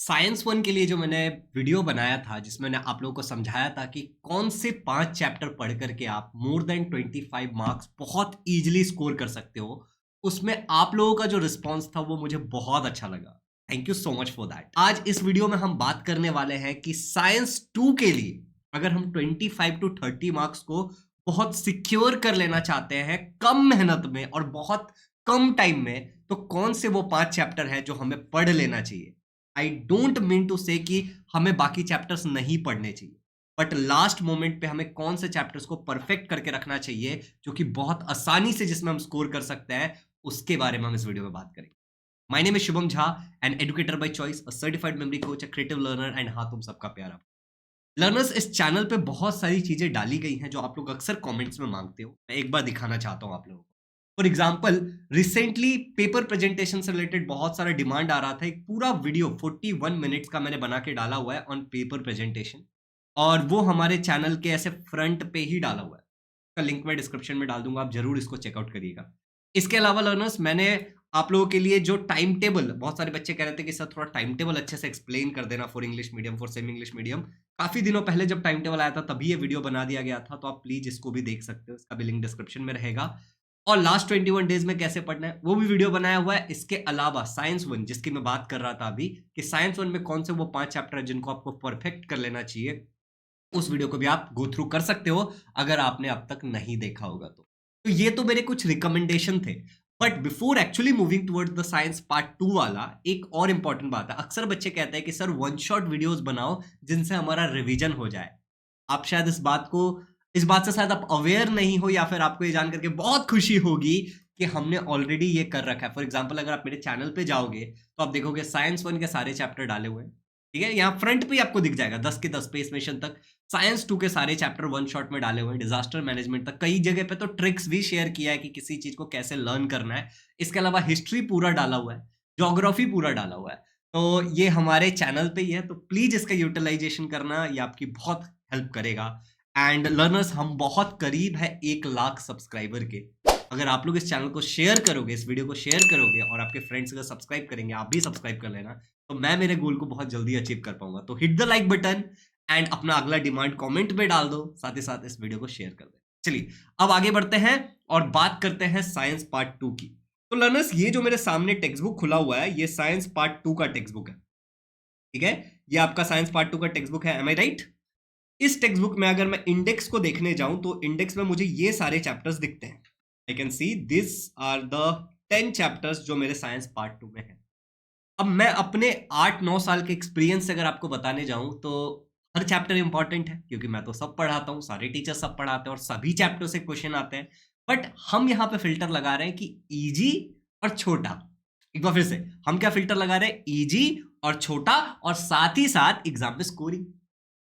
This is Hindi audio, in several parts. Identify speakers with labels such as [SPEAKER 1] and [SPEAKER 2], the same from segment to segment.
[SPEAKER 1] साइंस वन के लिए जो मैंने वीडियो बनाया था जिसमें मैंने आप लोगों को समझाया था कि कौन से 5 चैप्टर पढ़ करके आप मोर देन 25 मार्क्स बहुत ईजिली स्कोर कर सकते हो। उसमें आप लोगों का जो रिस्पॉन्स था वो मुझे बहुत अच्छा लगा। Thank you so much for that. आज इस वीडियो में हम बात करने वाले हैं कि साइंस 2 के लिए अगर हम 25 टू 30 मार्क्स को बहुत सिक्योर कर लेना चाहते हैं कम मेहनत में और बहुत कम टाइम में, तो कौन से वो 5 चैप्टर हैं जो हमें पढ़ लेना चाहिए। आई डोंट मीन टू से कि हमें बाकी चैप्टर्स नहीं पढ़ने चाहिए, बट लास्ट मोमेंट पे हमें कौन से चैप्टर्स को परफेक्ट करके रखना चाहिए जो कि बहुत आसानी से जिसमें हम स्कोर कर सकते हैं, उसके बारे में हम इस वीडियो में बात करेंगे। My name is Shubham Jha, an educator by choice, a certified memory coach, a creative learner and हाँ तुम सबका प्यारा। लर्नर्स, इस चैनल पे बहुत सारी चीजें डाली गई हैं जो आप लोग अक्सर कमेंट्स में मांगते हो। मैं एक बार दिखाना चाहता हूं आप लोगों को। For example, recently paper presentation से रिलेटेड बहुत सारा डिमांड आ रहा था। एक पूरा वीडियो 41 मिनट्स का मैंने बना के डाला हुआ है ऑन पेपर प्रेजेंटेशन, और वो हमारे चैनल के ऐसे फ्रंट पे ही डाला हुआ है। इसका लिंक मैं डिस्क्रिप्शन में डाल दूंगा, आप जरूर इसको चेकआउट करिएगा। इसके अलावा लर्नर्स, मैंने आप लोगों के लिए जो टाइम टेबल, बहुत सारे बच्चे कह रहे थे कि सर थोड़ा टाइम टेबल अच्छे से एक्सप्लेन कर देना for English medium, for semi English medium. काफी दिनों पहले जब टाइम टेबल आया था तभी ये वीडियो बना दिया गया था, तो आप प्लीज इसको भी देख सकते हो, इसका भी लिंक डिस्क्रिप्शन में रहेगा। और लास्ट 21 डेज में कैसे पढ़ना है वो भी वीडियो बनाया हुआ है। इसके अलावा साइंस वन, जिसकी मैं बात कर रहा था अभी, कि साइंस वन में कौन से वो 5 चैप्टर है जिनको आपको परफेक्ट कर लेना चाहिए, उस वीडियो को भी आप गो थ्रू कर सकते हो अगर आपने अब तक नहीं देखा होगा तो ये तो मेरे कुछ रिकमेंडेशन थे। But before actually moving towards the science part 2 वाला, एक और इंपॉर्टेंट बात है। अक्सर बच्चे कहते हैं कि सर वन शॉट वीडियोस बनाओ जिनसे हमारा रिवीजन हो जाए। आप शायद इस बात से शायद आप अवेयर नहीं हो, या फिर आपको ये जान करके बहुत खुशी होगी कि हमने ऑलरेडी ये कर रखा है। फॉर एग्जाम्पल, अगर आप मेरे चैनल पे जाओगे तो आप देखोगे साइंस वन के सारे चैप्टर डाले हुए हैं। ठीक है, यहाँ फ्रंट पे आपको दिख जाएगा 10 के 10 स्पेस मिशन तक। साइंस 2 के सारे चैप्टर वन शॉट में डाले हुए हैं, डिजास्टर मैनेजमेंट तक। कई जगह पे तो ट्रिक्स भी शेयर किया है कि किसी चीज को कैसे लर्न करना है। इसके अलावा हिस्ट्री पूरा डाला हुआ है, ज्योग्राफी पूरा डाला हुआ है। तो ये हमारे चैनल पे ही है, तो प्लीज इसका यूटिलाइजेशन करना, ये आपकी बहुत हेल्प करेगा। एंड लर्नर्स, हम बहुत करीब है 1 लाख सब्सक्राइबर के। अगर आप लोग इस चैनल को शेयर करोगे, इस वीडियो को शेयर करोगे और आपके फ्रेंड्स अगर सब्सक्राइब करेंगे, आप भी सब्सक्राइब कर लेना, तो मैं मेरे गोल को बहुत जल्दी अचीव कर पाऊंगा। तो hit the like button and अपना अगला डिमांड कमेंट में डाल दो, साथ ही साथ इस वीडियो को शेयर कर दे। चलिए अब आगे बढ़ते हैं और बात करते हैं साइंस पार्ट 2 की। तो लर्नर्स, ये जो मेरे सामने टेक्स्ट बुक खुला हुआ है, ये साइंस पार्ट 2 का टेक्स्ट बुक है। ठीक है, ये आपका साइंस पार्ट 2 का टेक्स्ट बुक है, एम आई राइट? इस टेक्स्ट बुक में अगर मैं इंडेक्स को देखने जाऊं तो इंडेक्स में मुझे ये सारे चैप्टर्स दिखते हैं। I can see this are the 10 chapters जो मेरे साइंस पार्ट 2 में है। अब मैं अपने 8-9 साल के एक्सपीरियंस से अगर आपको बताने जाऊं तो हर चैप्टर इंपॉर्टेंट है, क्योंकि मैं तो सब पढ़ाता हूं, सारे टीचर सब पढ़ाते हैं और सभी चैप्टर से क्वेश्चन आते हैं। बट हम यहाँ पे फिल्टर लगा रहे हैं कि इजी और छोटा। एक बार फिर से, हम क्या फिल्टर लगा रहे हैं? इजी और छोटा, और साथ ही साथ एग्जाम में स्कोरिंग।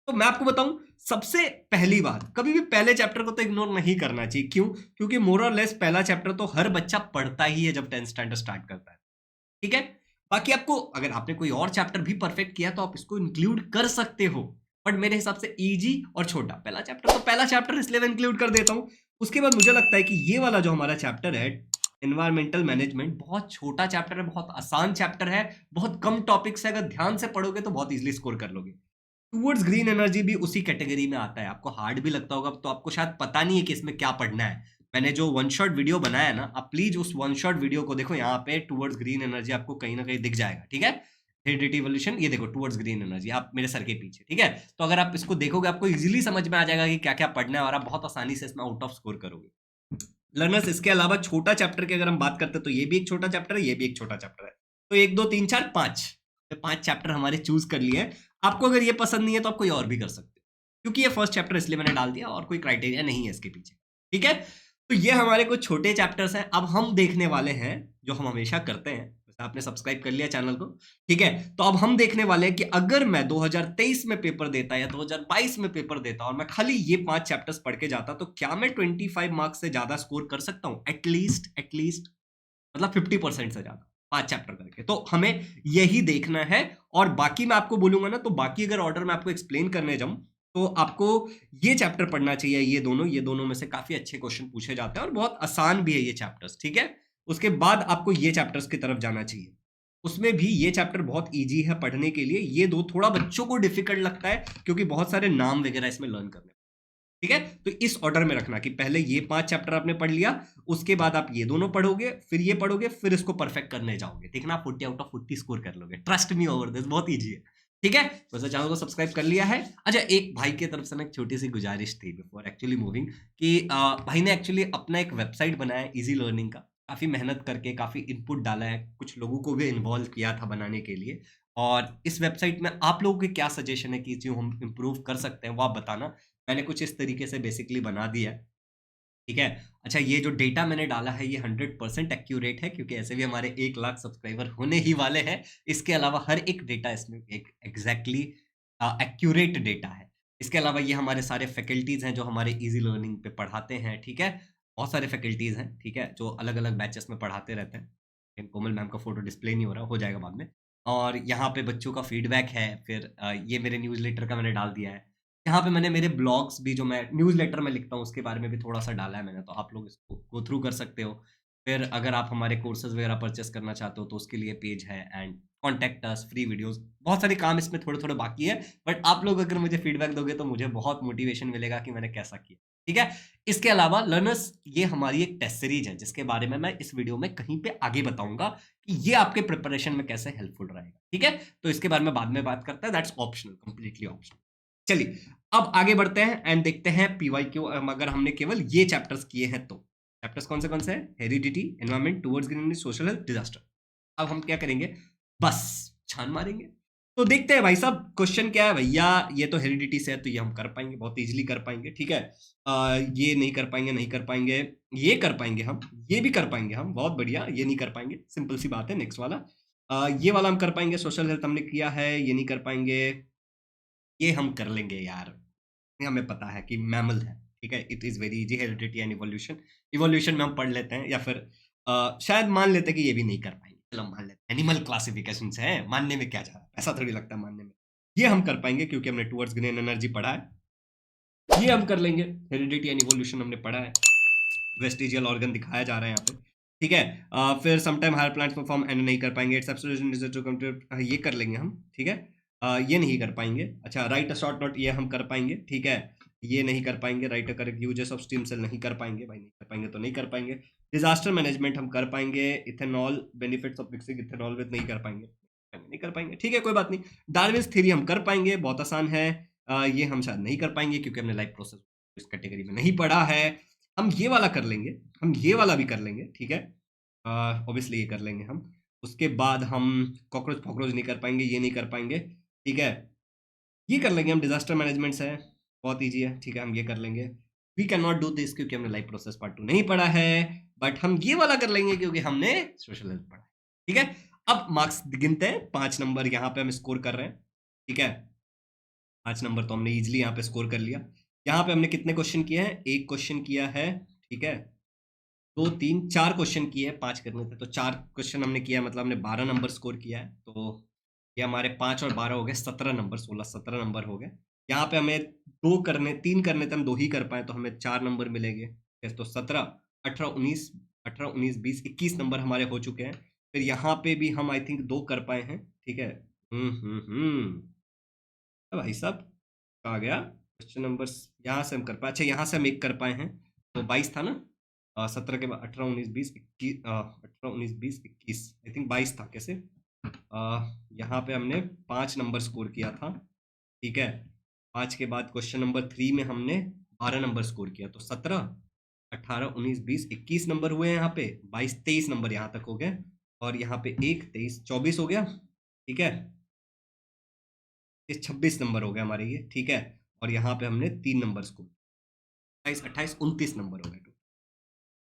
[SPEAKER 1] तो मैं आपको बताऊं, सबसे पहली बात, कभी भी पहले चैप्टर को तो इग्नोर नहीं करना चाहिए। क्यों? क्योंकि मोर और लेस पहला चैप्टर तो हर बच्चा पढ़ता ही है जब 10th स्टैंडर्ड स्टार्ट करता है। ठीक है, बाकी आपको अगर आपने कोई और चैप्टर भी परफेक्ट किया तो आप इसको इंक्लूड कर सकते हो, बट मेरे हिसाब से इजी और छोटा, पहला चैप्टर तो पहला चैप्टर इसलिए मैं इंक्लूड कर देता हूं। उसके बाद मुझे लगता है कि ये वाला जो हमारा चैप्टर है, एनवायरमेंटल मैनेजमेंट, बहुत छोटा चैप्टर है, बहुत आसान चैप्टर है, बहुत कम टॉपिक्स है। अगर ध्यान से पढ़ोगे तो बहुत इजीली स्कोर कर लोगे। टूवर्ड्स ग्रीन एनर्जी भी उसी कैटेगरी में आता है। आपको हार्ड भी लगता होगा तो आपको शायद पता नहीं है कि इसमें क्या पढ़ना है। मैंने जो वन शॉट वीडियो बनाया ना, आप प्लीज उस वन शॉट वीडियो को देखो। यहाँ पे टूवर्ड्स ग्रीन एनर्जी आपको कहीं ना कहीं दिख जाएगा। ठीक है, हेरिडिटी इवोल्यूशन, ये देखो टूवर्ड्स ग्रीन एनर्जी, आप मेरे सर के पीछे। ठीक है, तो अगर आप इसको देखोगे आपको इजीली समझ में आ जाएगा कि क्या क्या पढ़ना है और आप बहुत आसानी से इसमें आउट ऑफ स्कोर करोगे। लर्नर्स, इसके अलावा छोटा चैप्टर की अगर हम बात करते हैं तो ये भी एक छोटा चैप्टर है, ये भी एक छोटा चैप्टर है। तो 1 2 3 4 5, 5 चैप्टर हमारे चूज कर लिए हैं। आपको अगर ये पसंद नहीं है तो आप कोई और भी कर सकते हो, क्योंकि ये फर्स्ट चैप्टर इसलिए मैंने डाल दिया और कोई क्राइटेरिया नहीं है इसके पीछे। ठीक है, तो ये हमारे कुछ छोटे चैप्टर्स हैं। अब हम देखने वाले हैं जो हम हमेशा करते हैं, जैसे आपने सब्सक्राइब कर लिया चैनल को। ठीक है, तो अब हम देखने वाले हैं कि अगर मैं 2023 में पेपर देता या 2022 में पेपर देता और मैं खाली ये 5 चैप्टर्स पढ़ के जाता, तो क्या मैं 25 मार्क्स से ज्यादा स्कोर कर सकता हूं? एटलीस्ट मतलब 50% से ज्यादा 5 चैप्टर करके। तो हमें यही देखना है। और बाकी मैं आपको बोलूंगा ना, तो बाकी अगर ऑर्डर में आपको एक्सप्लेन करने जाऊं तो आपको ये चैप्टर पढ़ना चाहिए, ये दोनों में से काफी अच्छे क्वेश्चन पूछे जाते हैं और बहुत आसान भी है ये चैप्टर्स। ठीक है, उसके बाद आपको ये चैप्टर्स की तरफ जाना चाहिए। उसमें भी ये चैप्टर बहुत इजी है पढ़ने के लिए, ये दो थोड़ा बच्चों को डिफिकल्ट लगता है क्योंकि बहुत सारे नाम वगैरह इसमें लर्न करने, ठीक है। तो इस ऑर्डर में रखना कि पहले ये 5 चैप्टर आपने पढ़ लिया, उसके बाद आप ये दोनों पढ़ोगे, फिर ये पढ़ोगे, फिर इसको परफेक्ट करने जाओगे, देखना 40 आउट ऑफ 40 स्कोर कर लोगे, ट्रस्ट मी ओवर दिस, बहुत इजी है, ठीक है। वैसे चैनल को सब्सक्राइब कर लिया है। अच्छा, एक भाई की तरफ से ना एक छोटी सी गुजारिश थी बिफोर एक्चुअली मूविंग, कि भाई ने एक्चुअली अपना एक वेबसाइट बनाया है इजी लर्निंग का, काफी मेहनत करके काफी इनपुट डाला है, कुछ लोगों को भी इन्वॉल्व किया था बनाने के लिए। और इस वेबसाइट में आप लोगों के क्या सजेशन है कि चीज हम इम्प्रूव कर सकते हैं, वो आप बताना। मैंने कुछ इस तरीके से बेसिकली बना दिया है, ठीक है। अच्छा, ये जो डेटा मैंने डाला है ये 100% एक्यूरेट है, क्योंकि ऐसे भी हमारे 1 लाख सब्सक्राइबर होने ही वाले हैं। इसके अलावा हर एक डेटा इसमें एक एग्जैक्टली एक्यूरेट डेटा है। इसके अलावा ये हमारे सारे फैकल्टीज हैं जो हमारे इजी लर्निंग पे पढ़ाते हैं, ठीक है। बहुत सारे फैकल्टीज हैं, ठीक है, जो अलग अलग बैचेस में पढ़ाते रहते हैं। लेकिन कोमल मैम का फोटो डिस्प्ले नहीं हो रहा, हो जाएगा बाद में। और यहाँ पे बच्चों का फीडबैक है, फिर ये मेरे न्यूज़लेटर का मैंने डाल दिया है। यहाँ पे मैंने मेरे ब्लॉग्स भी, जो मैं न्यूज़लेटर में लिखता हूँ उसके बारे में भी थोड़ा-सा डाला है मैंने, तो आप लोग इसको गो थ्रू कर सकते हो। फिर अगर आप हमारे कोर्सेज़ वगैरह परचेज़ करना चाहते हो तो उसके लिए पेज है, and contact us, free videos, बहुत सारे काम इसमें थोड़े-थोड़े बाकी है। बट आप लोग अगर मुझे फीडबैक दोगे तो मुझे बहुत मोटिवेशन मिलेगा कि मैंने कैसा किया, ठीक है? इसके अलावा लर्नर्स, ये हमारी एक टेस्ट सीरीज़ है जिसके बारे में मैं इस वीडियो में कहीं पे आगे बताऊँगा कि ये आपके प्रिपरेशन में कैसे हेल्पफुल रहेगा, ठीक है? तो इसके बारे में बाद में बात करते हैं, दैट्स ऑप्शनल, कंप्लीटली ऑप्शनल। चलिए, अब आगे बढ़ते हैं एंड देखते हैं पीवाईक्यू, अगर हमने केवल ये चैप्टर्स किए हैं तो। चैप्टर्स कौन से हैं? Heredity, environment, towards greenery, social health, disaster. अब हम क्या करेंगे? बस छान मारेंगे। तो देखते हैं भाई साहब, क्वेश्चन क्या है भैया। ये तो हेरिडिटी से है तो ये हम कर पाएंगे, बहुत इजीली कर पाएंगे, ठीक है। ये नहीं कर पाएंगे, नहीं कर पाएंगे, ये कर पाएंगे हम, ये भी कर पाएंगे हम, बहुत बढ़िया। ये नहीं कर पाएंगे, सिंपल सी बात है। नेक्स्ट वाला, ये वाला हम कर पाएंगे। सोशल हेल्थ हमने किया है, ये नहीं कर पाएंगे। ये हम कर लेंगे यार, ये हमें पता है कि मैमल है, ठीक है। It is very easy, heredity and evolution. Evolution में हम पढ़ लेते हैं, या फिर शायद मान लेते हैं कि ये भी नहीं कर पाएंगे, चलो मान लेते हैं। एनिमल क्लासिफिकेशन है, मानने में क्या जा रहा है, ऐसा थोड़ी लगता है मानने में। ये हम कर पाएंगे क्योंकि हमने टुवर्ड्स ग्रीन एनर्जी पढ़ा है। ये हम कर लेंगे, हेरिडिटी एंड इवोल्यूशन हमने पढ़ा है। वेस्टिजियल ऑर्गन दिखाया जा रहा है यहाँ पे, ठीक है। फिर sometime higher plants perform and नहीं कर पाएंगे। It's absolutely necessary to come to, ये कर लेंगे हम, ठीक है। ये नहीं कर पाएंगे। अच्छा, राइट अ शॉर्ट नोट, ये हम कर पाएंगे, ठीक है। ये नहीं कर पाएंगे। Write a correct uses of stem cell नहीं कर पाएंगे भाई, नहीं कर पाएंगे तो नहीं कर पाएंगे। डिजास्टर मैनेजमेंट हम कर पाएंगे। Ethanol, benefits of mixing ethanol with, नहीं कर पाएंगे, नहीं कर पाएंगे, ठीक है, कोई बात नहीं। डार्विन्स थ्योरी हम कर पाएंगे, बहुत आसान है। ये हम शायद नहीं कर पाएंगे क्योंकि हमने लाइफ प्रोसेस इस कैटेगरी में नहीं पढ़ा है। हम ये वाला कर लेंगे, हम ये वाला भी कर लेंगे, ठीक है। ऑब्वियसली ये कर लेंगे हम। उसके बाद हम कॉकरोच फॉकरोच नहीं कर पाएंगे, ये नहीं कर पाएंगे, ठीक है। ये कर लेंगे हम, डिजास्टर मैनेजमेंट है, बहुत ईजी है, ठीक है, हम ये कर लेंगे। We can not do this क्योंकि हमने लाइफ प्रोसेस पार्ट 2 नहीं पढ़ा है, बट हम ये वाला कर लेंगे क्योंकि हमने सोशल हेल्थ पढ़ा है, ठीक है। अब मार्क्स गिनते हैं, 5 नंबर यहाँ पे हम स्कोर कर रहे हैं, ठीक है। 5 नंबर तो हमने इजिली यहाँ पे स्कोर कर लिया। यहाँ पे हमने कितने क्वेश्चन किए हैं? एक क्वेश्चन किया है, ठीक है। 2 3 4 क्वेश्चन किए हैं, 5 करने थे तो 4 क्वेश्चन हमने किया है, मतलब हमने 12 नंबर स्कोर किया है। तो ये हमारे 5 और 12 हो गए 17 नंबर, 16 17 नंबर हो गए। यहाँ पे हमें 3 करने थे, हम 2 ही कर पाए तो हमें 4 नंबर मिलेंगे। तो 17 18 19 18 19 20 21 नंबर हमारे हो चुके हैं। फिर यहाँ पे भी हम आई थिंक 2 कर पाए हैं, ठीक है। भाई साहब कहाँ गया क्वेश्चन नंबर? यहाँ से हम कर पाए, अच्छा यहाँ से हम एक कर पाए हैं, तो 22 था ना। 17 के बाद 18 19 20 21, 18 19 20 21, आई थिंक 22 था कैसे। यहाँ पे हमने 5 नंबर स्कोर किया था, ठीक है। 5 के बाद क्वेश्चन नंबर 3 में हमने 12 नंबर स्कोर किया, तो 17 18 19 20 21 नंबर हुए हैं यहाँ पे। 22 23 नंबर यहाँ तक हो गए, और यहाँ पे 1 23 24 हो गया, ठीक है। ये 26 नंबर हो गए हमारे ये, ठीक है। और यहाँ पे हमने 3 नंबर स्कोर, 28 28 29 नंबर हो गए।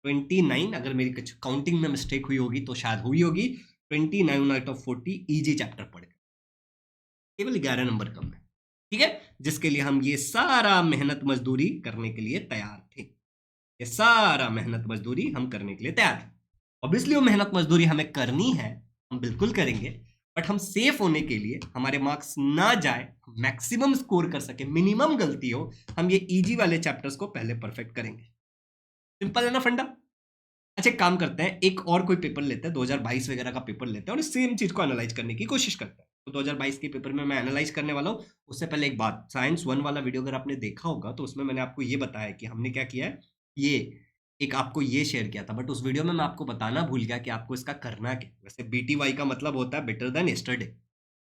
[SPEAKER 1] 29, अगर मेरी कुछ काउंटिंग में मिस्टेक हुई होगी तो शायद हुई होगी। 29 आउट ऑफ 40 इजी चैप्टर पढ़ गए, केवल 11 नंबर कम है, ठीक है। जिसके लिए हम ये सारा मेहनत मजदूरी करने के लिए तैयार थे। ये सारा मेहनत मजदूरी हम करने के लिए तैयार थे। ऑब्वियसली वो मेहनत मजदूरी हमें करनी है, हम बिल्कुल करेंगे, बट हम सेफ होने के लिए, हमारे मार्क्स ना जाए, मैक्सिमम स्कोर कर सके, मिनिमम गलती हो, हम ये इजी वाले चैप्टर्स को पहले परफेक्ट करेंगे। सिंपल है ना फंडा? अच्छा एक काम करते हैं, एक और कोई पेपर लेते हैं, 2022 वगैरह का पेपर लेते हैं और सेम चीज को एनालाइज करने की कोशिश करते हैं। तो 2022 के पेपर में मैं एनालाइज करने वाला हूँ। उससे पहले एक बात, साइंस 1 वाला वीडियो अगर आपने देखा होगा तो उसमें मैंने आपको ये बताया कि हमने क्या किया है, ये एक आपको ये शेयर किया था, बट उस वीडियो में मैं आपको बताना भूल गया कि आपको इसका करना क्या है। वैसे बीटीवाई का मतलब होता है बेटर देन यस्टरडे,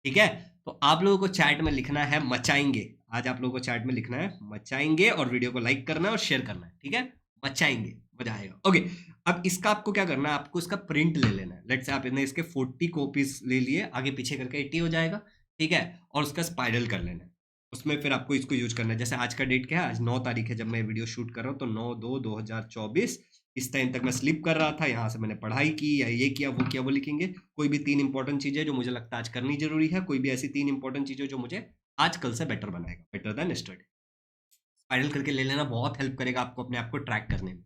[SPEAKER 1] ठीक है? तो आप लोगों को चैट में लिखना है मचाएंगे। आज आप लोगों को चैट में लिखना है मचाएंगे और वीडियो को लाइक करना है और शेयर करना है, ठीक है? मचाएंगे, मजा आएगा। ओके, अब इसका आपको क्या करना है, आपको इसका प्रिंट ले लेना है। लेट्स से आपने इसके 40 कॉपीज ले लिए, आगे पीछे करके 80 हो जाएगा, ठीक है? और उसका स्पाइरल कर लेना है। उसमें फिर आपको इसको यूज करना है। जैसे आज का डेट क्या है, आज 9 तारीख है जब मैं वीडियो शूट कर रहा हूँ, तो 9/2/2024 इस टाइम तक मैं स्लीप कर रहा था, यहाँ से मैंने पढ़ाई की या ये किया, वो लिखेंगे। कोई भी 3 इंपॉर्टेंट चीजें जो मुझे लगता है आज करनी जरूरी है, कोई भी ऐसी 3 इंपॉर्टेंट चीजें जो मुझे आज कल से बेटर बनाएगा, बेटर देन यस्टरडे। स्पाइरल करके ले लेना बहुत हेल्प करेगा आपको अपने आप को ट्रैक करने में।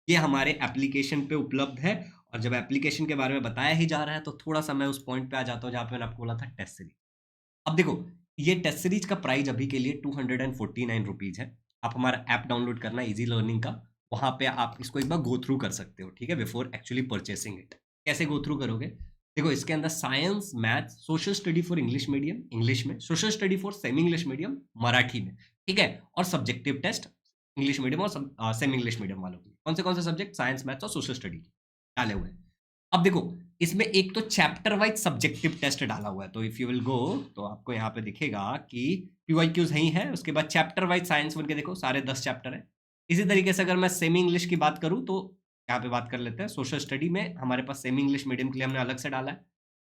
[SPEAKER 1] ये हमारे एप्लीकेशन पे उपलब्ध है। और जब एप्लीकेशन के बारे में बताया ही जा रहा है तो थोड़ा सा मैं उस पॉइंट पे आ जाता हूँ जहाँ पे मैंने आपको बोला था टेस्ट सीरीज। अब देखो, ये टेस्ट सीरीज का प्राइस अभी के लिए 249 रुपीज है। आप हमारा ऐप डाउनलोड करना इजी लर्निंग का, वहां पे आप इसको एक बार गो थ्रू कर सकते हो, ठीक है, बिफोर एक्चुअली परचेसिंग इट। कैसे गो थ्रू करोगे, देखो इसके अंदर science, maths, social study for English medium English में, social study for semi English medium Marathi में, ठीक है, और सब्जेक्टिव टेस्ट इंग्लिश मीडियम और सेमी इंग्लिश मीडियम वालों के लिए कौन से सब्जेक्ट, साइंस, मैथ्स और सोशल स्टडी डाले हुए हैं। अब देखो, इसमें एक तो चैप्टर वाइज सब्जेक्टिव टेस्ट डाला हुआ है, तो इफ यू विल गो तो आपको यहाँ पे दिखेगा कि पीवाईक्यूज ही है। उसके बाद चैप्टर वाइज साइंस 1 के देखो सारे 10 चैप्टर है। इसी तरीके से अगर मैं सेमी इंग्लिश की बात करूं तो यहाँ पे बात कर लेते हैं। सोशल स्टडी में हमारे पास सेमी इंग्लिश मीडियम के लिए हमने अलग से डाला है,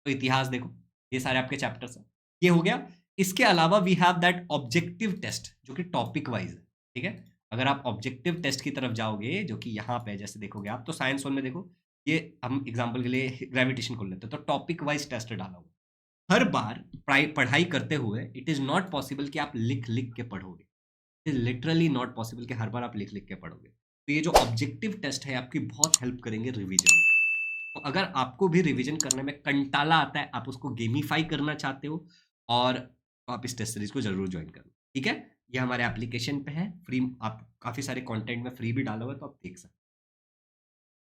[SPEAKER 1] तो इतिहास देखो, ये सारे आपके चैप्टर्स है, ये हो गया। इसके अलावा we have that objective test जो कि टॉपिक वाइज है, ठीक है। अगर आप ऑब्जेक्टिव टेस्ट की तरफ जाओगे जो कि यहाँ पे जैसे देखोगे आप, तो साइंस 1 में देखो, ये हम एग्जाम्पल के लिए ग्रेविटेशन खोल लेते हैं, तो टॉपिक वाइज टेस्ट डाला हुआ। हर बार पढ़ाई करते हुए इट इज नॉट पॉसिबल कि आप लिख लिख के पढ़ोगे, it is literally not possible कि हर बार आप लिख लिख के पढ़ोगे। तो ये जो ऑब्जेक्टिव टेस्ट है आपकी बहुत हेल्प करेंगे रिवीजन में। तो अगर आपको भी रिवीजन करने में कंटाला आता है, आप उसको गेमीफाई करना चाहते हो, और तो आप इस टेस्ट सीरीज को जरूर ज्वाइन करना, ठीक है। ये हमारे एप्लीकेशन पे है फ्री, आप काफी सारे कंटेंट में फ्री भी डाला हुआ है तो आप देख सकते हैं।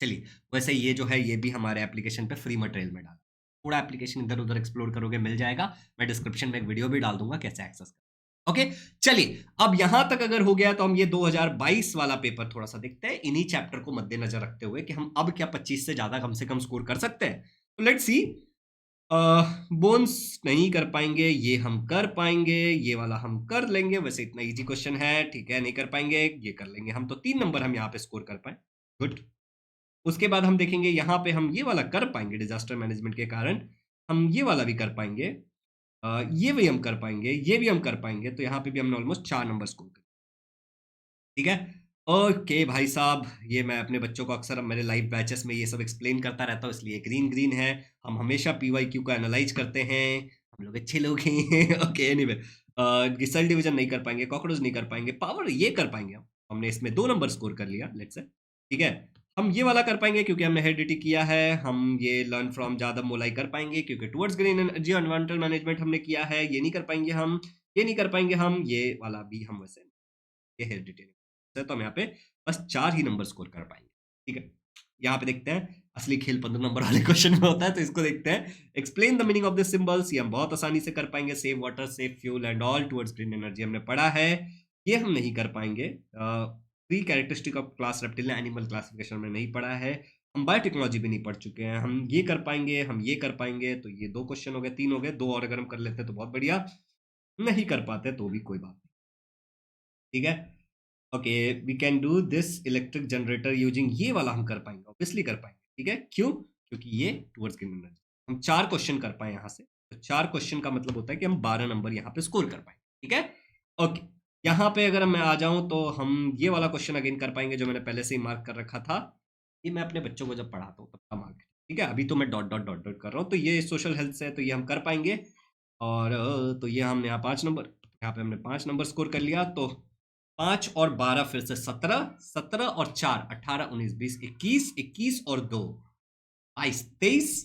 [SPEAKER 1] चलिए, वैसे ये जो है ये भी हमारे एप्लीकेशन पे फ्री मटेरियल में डाला। पूरा एप्लीकेशन इधर उधर एक्सप्लोर करोगे मिल जाएगा। मैं डिस्क्रिप्शन में एक वीडियो भी डाल दूंगा कैसे एक्सेस कर। ओके, चलिए अब यहां तक अगर हो गया तो हम ये 2022 वाला पेपर थोड़ा सा देखते हैं, इन्हीं चैप्टर को मद्देनजर रखते हुए कि हम अब क्या 25 से ज्यादा कम से कम स्कोर कर सकते हैं। तो लेट्स सी। बोन्स नहीं कर पाएंगे, ये हम कर पाएंगे, ये वाला हम कर लेंगे, वैसे इतना इजी क्वेश्चन है, ठीक है, नहीं कर पाएंगे, ये कर लेंगे हम, तो 3 नंबर हम यहाँ पे स्कोर कर पाए, गुड। उसके बाद हम देखेंगे यहाँ पे हम ये वाला कर पाएंगे, डिजास्टर मैनेजमेंट के कारण हम ये वाला भी कर पाएंगे, ये भी हम कर पाएंगे, ये भी हम कर पाएंगे, तो यहाँ पे भी हमने ऑलमोस्ट 4 नंबर स्कोर कर, ठीक है। ओके भाई साहब, ये मैं अपने बच्चों को अक्सर मेरे लाइव बैचेस में ये सब एक्सप्लेन करता रहता हूँ, इसलिए ग्रीन ग्रीन है। हम हमेशा पीवाईक्यू का एनालाइज करते हैं, हम लोग अच्छे लोग हैं। ओके, एनीवे, सेल डिवीजन नहीं कर पाएंगे, कॉकरोच नहीं कर पाएंगे, पावर ये कर पाएंगे हम, हमने इसमें 2 नंबर स्कोर कर लिया, लेट्स से, ठीक है। हम ये वाला कर पाएंगे क्योंकि हमने हेरिडिटी किया है, हम ये लर्न फ्रॉम ज्यादा मोलाई कर पाएंगे क्योंकि towards green energy environmental management हमने किया है, ये नहीं कर पाएंगे हम, ये नहीं कर पाएंगे हम, ये वाला भी हम वैसे, ये हेरिडिटी है, तो हम यहाँ पे बस 4 ही नंबर स्कोर कर पाएंगे, ठीक है। यहाँ पे देखते हैं असली खेल 15 नंबर वाले क्वेश्चन में होता है, तो इसको देखते हैं। Explain the meaning of the symbols, ये हम बहुत आसानी से कर पाएंगे। Save water, save fuel and all towards green energy हमने पढ़ा है, ये हम नहीं कर पाएंगे। Three characteristic of class reptilian animal classification में नहीं पढ़ा है। हम बायोटेक्नोलॉजी भी नहीं पढ़ चुके हैं, हम ये कर पाएंगे, हम ये कर पाएंगे, तो ये 2 क्वेश्चन हो गए, 3 हो गए, 2 और अगर हम कर लेते हैं तो बहुत बढ़िया, नहीं कर पाते तो भी कोई बात नहीं, ठीक है। Okay, we can do this electric generator using, ये वाला हम कर पाएंगे, ऑब्वियसली कर पाएंगे, ठीक है। क्यों? क्योंकि ये टुवर्ड्स ग्रीन एनर्जी, हम 4 क्वेश्चन कर पाए यहाँ से, तो 4 क्वेश्चन का मतलब होता है कि हम 12 नंबर यहाँ पे स्कोर कर पाएंगे, ठीक है। ओके, यहाँ पे अगर मैं आ जाऊं तो हम ये वाला क्वेश्चन अगेन कर पाएंगे जो मैंने पहले से ही मार्क कर रखा था। ये मैं अपने बच्चों को जब पढ़ाता हूँ तब का मार्क, ठीक है। अभी तो मैं डॉट डॉट डॉट डॉट कर रहा हूँ, तो ये सोशल हेल्थ से है, तो ये हम कर पाएंगे। और तो ये हमने यहाँ 5 नंबर, यहाँ पे हमने 5 नंबर स्कोर कर लिया, तो 5 और 12 फिर से 17, 17 और 4 18 19 20 21, 21 और 2 22 23,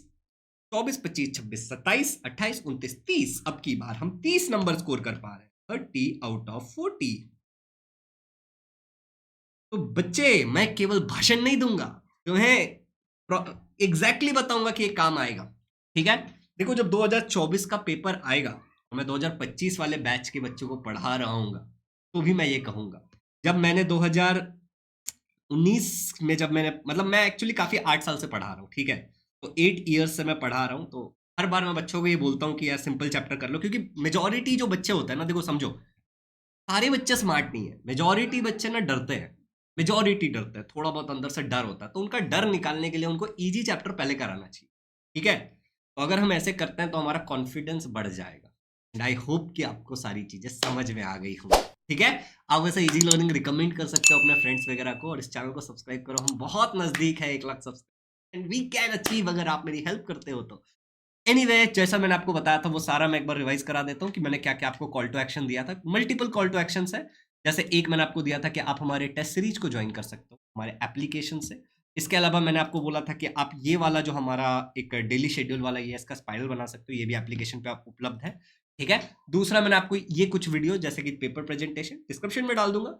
[SPEAKER 1] 24 25 26 27 28 29 30। अब की बार हम 30 नंबर स्कोर कर पा रहे हैं, 30 आउट ऑफ 40। तो बच्चे, मैं केवल भाषण नहीं दूंगा, तुम्हें एग्जैक्टली बताऊंगा कि ये काम आएगा। ठीक है, देखो जब 2024 का पेपर आएगा और मैं 2025 वाले बैच के बच्चों को पढ़ा रहा हूँ तो भी मैं ये कहूंगा, जब मैंने 2019 में, जब मैंने मतलब मैं एक्चुअली काफी 8 साल से पढ़ा रहा हूँ, ठीक है, तो 8 ईयर्स से मैं पढ़ा रहा हूँ, तो हर बार मैं बच्चों को ये बोलता हूँ कि यार सिंपल चैप्टर कर लो, क्योंकि मेजोरिटी जो बच्चे होते हैं ना, देखो समझो, सारे बच्चे स्मार्ट नहीं है, मेजोरिटी बच्चे ना डरते हैं, मेजोरिटी डरते हैं, थोड़ा बहुत अंदर से डर होता है, तो उनका डर निकालने के लिए उनको इजी चैप्टर पहले कराना चाहिए। ठीक है, तो अगर हम ऐसे करते हैं तो हमारा कॉन्फिडेंस बढ़ जाएगा। एंड आई होप कि आपको सारी चीजें समझ में आ गई हो। ठीक है, आप वैसे इजी लर्निंग रिकमेंड कर सकते हो अपने फ्रेंड्स वगैरह को, और इस चैनल को सब्सक्राइब करो, हम बहुत नजदीक है 1 lakh subscribe, and we can achieve अगर आप मेरी हेल्प करते हो तो। एनीवे जैसा मैंने आपको बताया था वो सारा मैं एक बार रिवाइज करा देता हूँ कि मैंने क्या क्या आपको कॉल टू एक्शन दिया था। मल्टीपल कॉल टू एक्शन है, जैसे एक मैंने आपको दिया था कि आप हमारे टेस्ट सीरीज को ज्वाइन कर सकते हो हमारे एप्लीकेशन से। इसके अलावा मैंने आपको बोला था कि आप ये वाला जो हमारा एक डेली शेड्यूल वाला ये इसका स्पाइरल बना सकते हो, ये भी एप्लीकेशन पे आप उपलब्ध है। ठीक है, दूसरा मैंने आपको ये कुछ वीडियो जैसे कि पेपर प्रेजेंटेशन डिस्क्रिप्शन में डाल दूंगा,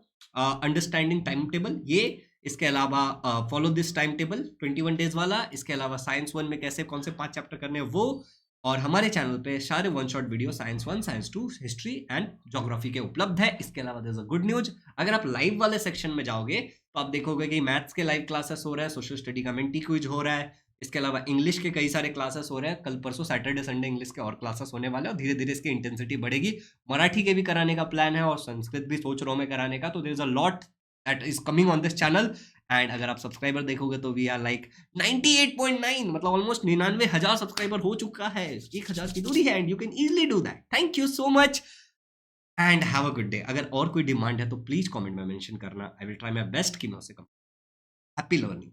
[SPEAKER 1] अंडरस्टैंडिंग टाइम टेबल ये, इसके अलावा follow this time table 21 days वाला, इसके अलावा साइंस 1 में कैसे कौन से 5 चैप्टर करने हैं वो, और हमारे चैनल पे सारे one shot video science 1 science 2 history and geography के उपलब्ध है। इसके अलावा there is a good news, अगर आप लाइव वाले सेक्शन में जाओगे तो आप देखोगे कि मैथ्स के लाइव क्लासेस हो रहे हैं, सोशल स्टडी का मेंटी क्विज हो रहा है, इसके अलावा इंग्लिश के कई सारे क्लासेस हो रहे हैं, कल परसों सैटरडे संडे इंग्लिश के और क्लासेस होने वाले हैं, और धीरे धीरे इसकी इंटेंसिटी बढ़ेगी। मराठी के भी कराने का प्लान है और संस्कृत भी सोच रहा हूँ मैं कराने का, तो there is a lot that is coming on this channel. And अगर आप सब्सक्राइबर देखोगे तो वी आर लाइक 98.9, मतलब ऑलमोस्ट 99,000 सब्सक्राइबर हो चुका है, 1,000 की दूरी है, and you can easily do that. Thank you so much and have a good day. अगर और कोई डिमांड है तो प्लीज कमेंट में मेंशन करना, I will try my best कि मैं उसे कम। Happy learning.